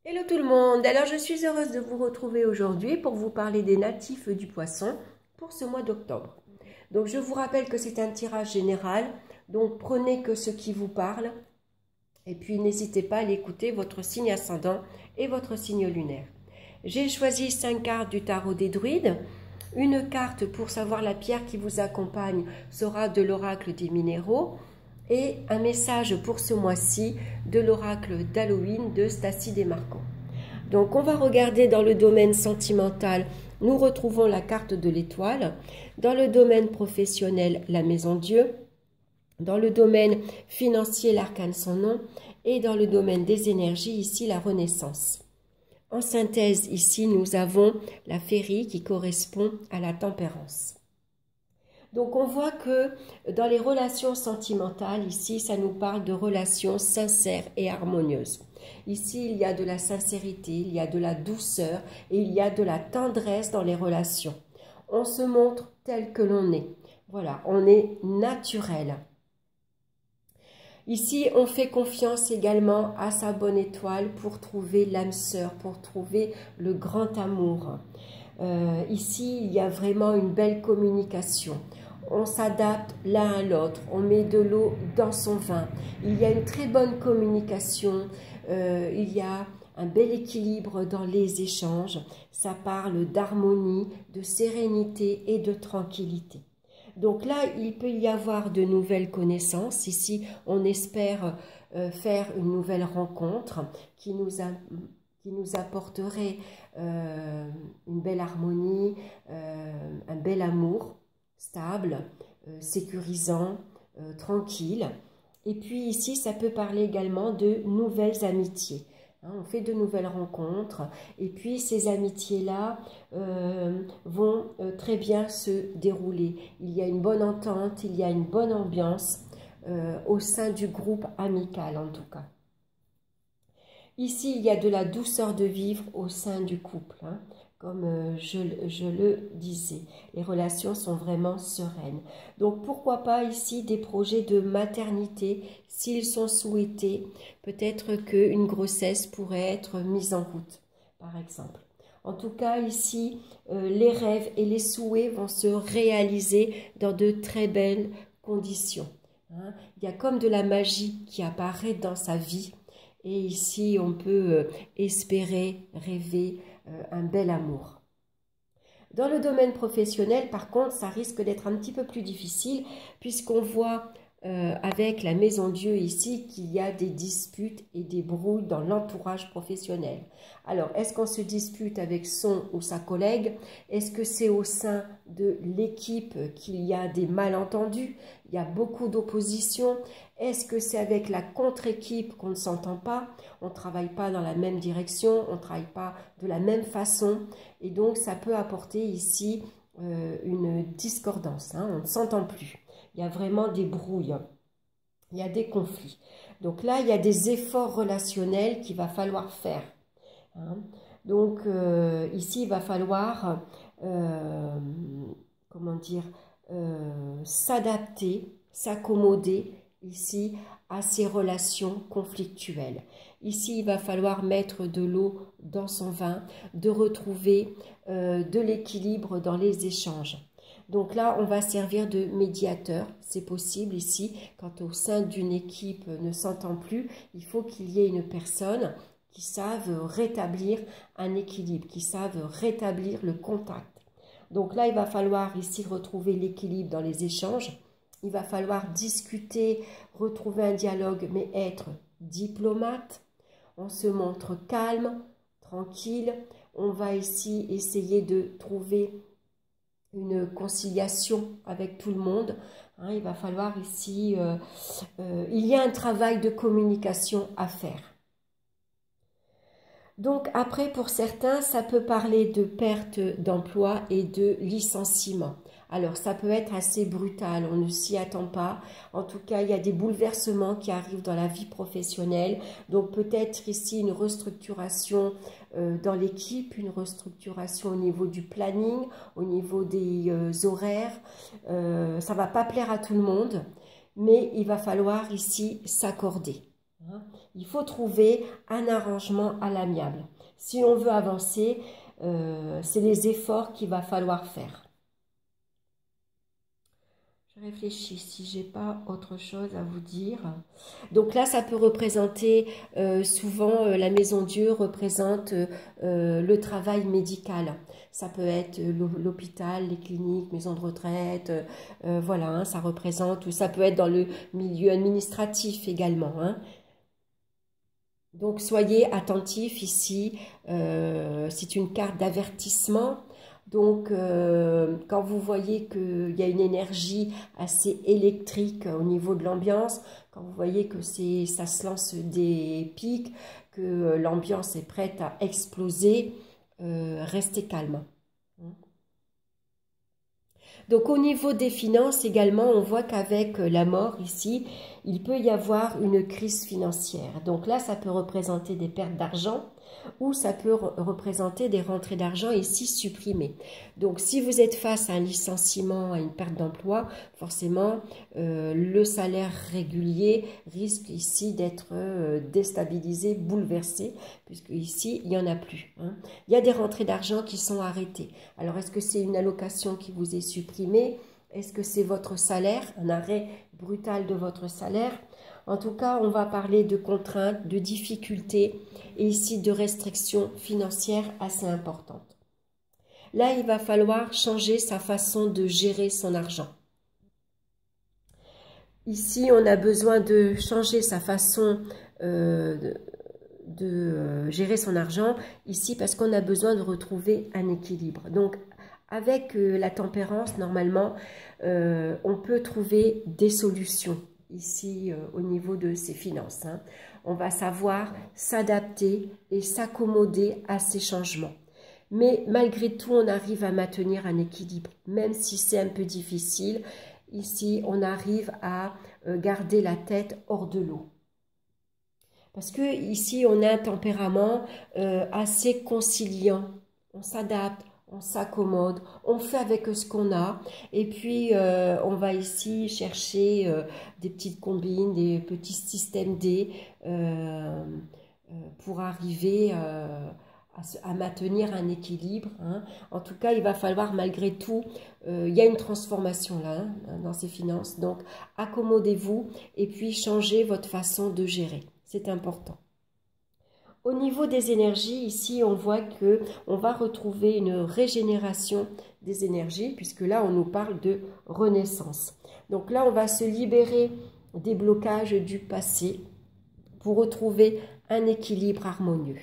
Hello tout le monde, alors je suis heureuse de vous retrouver aujourd'hui pour vous parler des natifs du poisson pour ce mois d'octobre. Donc je vous rappelle que c'est un tirage général, donc prenez que ce qui vous parle et puis n'hésitez pas à l'écouter, votre signe ascendant et votre signe lunaire. J'ai choisi 5 cartes du tarot des druides. Une carte pour savoir la pierre qui vous accompagne sera de l'oracle des minéraux et un message pour ce mois-ci de l'oracle d'Halloween de Stacy Desmarcans. Donc on va regarder dans le domaine sentimental, nous retrouvons la carte de l'étoile, dans le domaine professionnel, la maison Dieu, dans le domaine financier, l'arcane sans nom, et dans le domaine des énergies, ici la renaissance. En synthèse, ici nous avons la féerie qui correspond à la tempérance. Donc on voit que dans les relations sentimentales, ici, ça nous parle de relations sincères et harmonieuses. Ici, il y a de la sincérité, il y a de la douceur et il y a de la tendresse dans les relations. On se montre tel que l'on est. Voilà, on est naturel. Ici, on fait confiance également à sa bonne étoile pour trouver l'âme sœur, pour trouver le grand amour. Ici, il y a vraiment une belle communication. On s'adapte l'un à l'autre, on met de l'eau dans son vin. Il y a une très bonne communication, il y a un bel équilibre dans les échanges. Ça parle d'harmonie, de sérénité et de tranquillité. Donc là, il peut y avoir de nouvelles connaissances. Ici, on espère faire une nouvelle rencontre qui nous apporterait une belle harmonie, un bel amour stable, sécurisant, tranquille. Et puis ici, ça peut parler également de nouvelles amitiés. On fait de nouvelles rencontres et puis ces amitiés-là vont très bien se dérouler. Il y a une bonne entente, il y a une bonne ambiance au sein du groupe amical en tout cas. Ici, il y a de la douceur de vivre au sein du couple, comme je le disais. Les relations sont vraiment sereines. Donc, pourquoi pas ici des projets de maternité, s'ils sont souhaités. Peut-être qu'une grossesse pourrait être mise en route, par exemple. En tout cas, ici, les rêves et les souhaits vont se réaliser dans de très belles conditions. Il y a comme de la magie qui apparaît dans sa vie. Et ici, on peut espérer, rêver un bel amour. Dans le domaine professionnel, par contre, ça risque d'être un petit peu plus difficile puisqu'on voit avec la maison Dieu ici qu'il y a des disputes et des brouilles dans l'entourage professionnel. Alors, est-ce qu'on se dispute avec son ou sa collègue? Est-ce que c'est au sein de l'équipe qu'il y a des malentendus? Il y a beaucoup d'opposition. Est-ce que c'est avec la contre-équipe qu'on ne s'entend pas? On ne travaille pas dans la même direction, on ne travaille pas de la même façon. Et donc, ça peut apporter ici une discordance. On ne s'entend plus. Il y a vraiment des brouilles. Il y a des conflits. Donc là, il y a des efforts relationnels qu'il va falloir faire. Donc, ici, il va falloir, comment dire, s'adapter, s'accommoder ici à ces relations conflictuelles. Ici, il va falloir mettre de l'eau dans son vin, de retrouver de l'équilibre dans les échanges. Donc là, on va servir de médiateur, c'est possible ici, quand au sein d'une équipe ne s'entend plus, il faut qu'il y ait une personne qui savent rétablir un équilibre, qui savent rétablir le contact. Donc là, il va falloir ici retrouver l'équilibre dans les échanges. Il va falloir discuter, retrouver un dialogue, mais être diplomate. On se montre calme, tranquille. On va ici essayer de trouver une conciliation avec tout le monde. Il va falloir ici... il y a un travail de communication à faire. Donc après, pour certains, ça peut parler de perte d'emploi et de licenciement. Alors, ça peut être assez brutal, on ne s'y attend pas. En tout cas, il y a des bouleversements qui arrivent dans la vie professionnelle. Donc, peut-être ici une restructuration dans l'équipe, une restructuration au niveau du planning, au niveau des horaires. Ça ne va pas plaire à tout le monde, mais il va falloir ici s'accorder. Il faut trouver un arrangement à l'amiable. Si on veut avancer, c'est les efforts qu'il va falloir faire. Je réfléchis si j'ai pas autre chose à vous dire. Donc là, ça peut représenter, souvent la maison Dieu représente le travail médical. Ça peut être l'hôpital, les cliniques, maisons de retraite, voilà, hein, ça représente, ou ça peut être dans le milieu administratif également, hein. Donc soyez attentifs ici, c'est une carte d'avertissement. Donc, quand vous voyez qu'il y a une énergie assez électrique au niveau de l'ambiance, quand vous voyez que ça se lance des pics, que l'ambiance est prête à exploser, restez calme. Donc, au niveau des finances également, on voit qu'avec la mort ici, il peut y avoir une crise financière. Donc là, ça peut représenter des pertes d'argent, ou ça peut représenter des rentrées d'argent ici supprimées. Donc, si vous êtes face à un licenciement, à une perte d'emploi, forcément, le salaire régulier risque ici d'être déstabilisé, bouleversé, puisque ici, il n'y en a plus, hein. Il y a des rentrées d'argent qui sont arrêtées. Alors, est-ce que c'est une allocation qui vous est supprimée? Est-ce que c'est votre salaire, un arrêt brutal de votre salaire? En tout cas, on va parler de contraintes, de difficultés et ici de restrictions financières assez importantes. Là, il va falloir changer sa façon de gérer son argent. Ici, on a besoin de changer sa façon de gérer son argent, ici parce qu'on a besoin de retrouver un équilibre. Donc, avec la tempérance, normalement, on peut trouver des solutions ici au niveau de ses finances, hein. On va savoir s'adapter et s'accommoder à ces changements. Mais malgré tout, on arrive à maintenir un équilibre, même si c'est un peu difficile. Ici, on arrive à garder la tête hors de l'eau. Parce que ici, on a un tempérament assez conciliant. On s'adapte, on s'accommode, on fait avec ce qu'on a. Et puis, on va ici chercher des petites combines, des petits systèmes D pour arriver à maintenir un équilibre, hein. En tout cas, il va falloir malgré tout, il y a une transformation là, hein, dans ces finances. Donc, accommodez-vous et puis changez votre façon de gérer. C'est important. Au niveau des énergies, ici, on voit que on va retrouver une régénération des énergies, puisque là, on nous parle de renaissance. Donc là, on va se libérer des blocages du passé pour retrouver un équilibre harmonieux.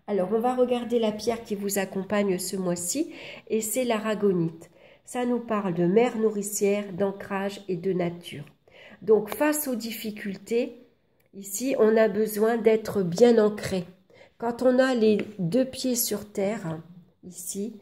Alors, on va regarder la pierre qui vous accompagne ce mois-ci, et c'est l'aragonite. Ça nous parle de mère nourricière, d'ancrage et de nature. Donc, face aux difficultés, ici, on a besoin d'être bien ancré. Quand on a les deux pieds sur terre, ici,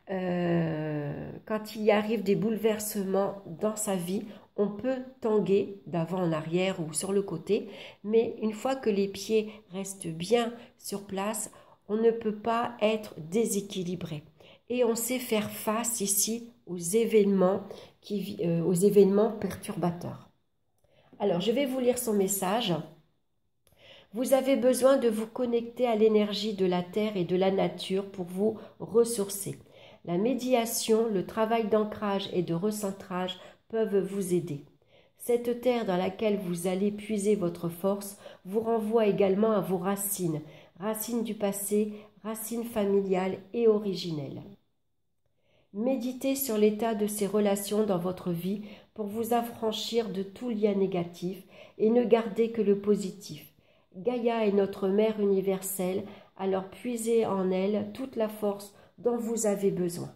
quand il y arrive des bouleversements dans sa vie, on peut tanguer d'avant en arrière ou sur le côté, mais une fois que les pieds restent bien sur place, on ne peut pas être déséquilibré. Et on sait faire face ici aux événements perturbateurs. Alors, je vais vous lire son message. Vous avez besoin de vous connecter à l'énergie de la terre et de la nature pour vous ressourcer. La médiation, le travail d'ancrage et de recentrage peuvent vous aider. Cette terre dans laquelle vous allez puiser votre force vous renvoie également à vos racines, racines du passé, racines familiales et originelles. Méditez sur l'état de ces relations dans votre vie pour vous affranchir de tout lien négatif et ne gardez que le positif. Gaïa est notre mère universelle, alors puisez en elle toute la force dont vous avez besoin.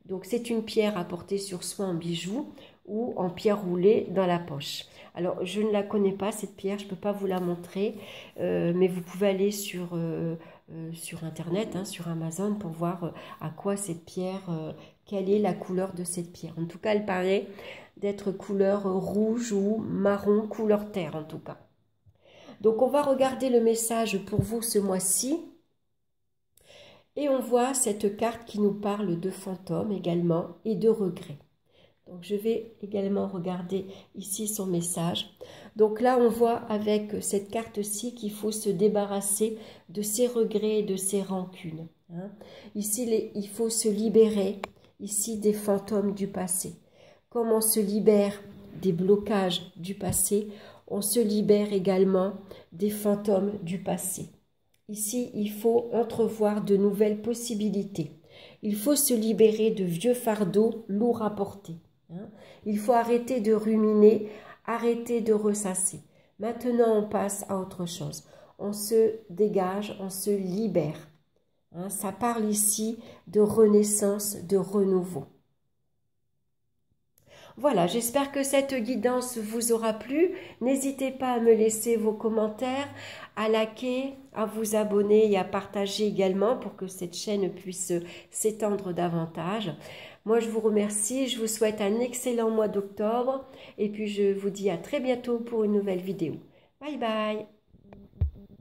Donc c'est une pierre à porter sur soi en bijoux ou en pierre roulée dans la poche. Alors je ne la connais pas cette pierre, je ne peux pas vous la montrer, mais vous pouvez aller sur internet, hein, sur Amazon pour voir à quoi cette pierre, quelle est la couleur de cette pierre. En tout cas elle paraît d'être couleur rouge ou marron, couleur terre en tout cas. Donc on va regarder le message pour vous ce mois-ci. Et on voit cette carte qui nous parle de fantômes également et de regrets. Donc, je vais également regarder ici son message. Donc là, on voit avec cette carte-ci qu'il faut se débarrasser de ses regrets et de ses rancunes. Hein. Ici, il faut se libérer ici des fantômes du passé. Comme on se libère des blocages du passé, on se libère également des fantômes du passé. Ici, il faut entrevoir de nouvelles possibilités. Il faut se libérer de vieux fardeaux lourds à porter. Hein. Il faut arrêter de ruminer, arrêter de ressasser. Maintenant, on passe à autre chose. On se dégage, on se libère. Hein. Ça parle ici de renaissance, de renouveau. Voilà, j'espère que cette guidance vous aura plu. N'hésitez pas à me laisser vos commentaires, à liker, à vous abonner et à partager également pour que cette chaîne puisse s'étendre davantage. Moi, je vous remercie, je vous souhaite un excellent mois d'octobre et puis je vous dis à très bientôt pour une nouvelle vidéo. Bye bye!